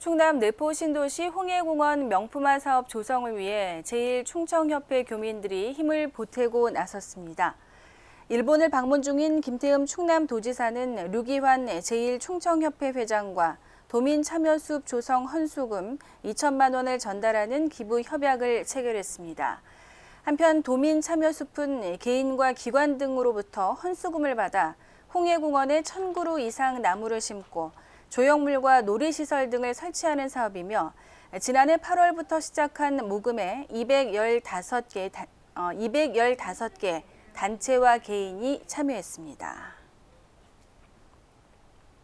충남 내포 신도시 홍해공원 명품화 사업 조성을 위해 제1충청협회 교민들이 힘을 보태고 나섰습니다. 일본을 방문 중인 김태흠 충남도지사는 류기환 제1충청협회 회장과 도민 참여숲 조성 헌수금 2천만 원을 전달하는 기부 협약을 체결했습니다. 한편 도민 참여숲은 개인과 기관 등으로부터 헌수금을 받아 홍해공원에 1,000그루 이상 나무를 심고 조형물과 놀이시설 등을 설치하는 사업이며 지난해 8월부터 시작한 모금에 215개 단체와 개인이 참여했습니다.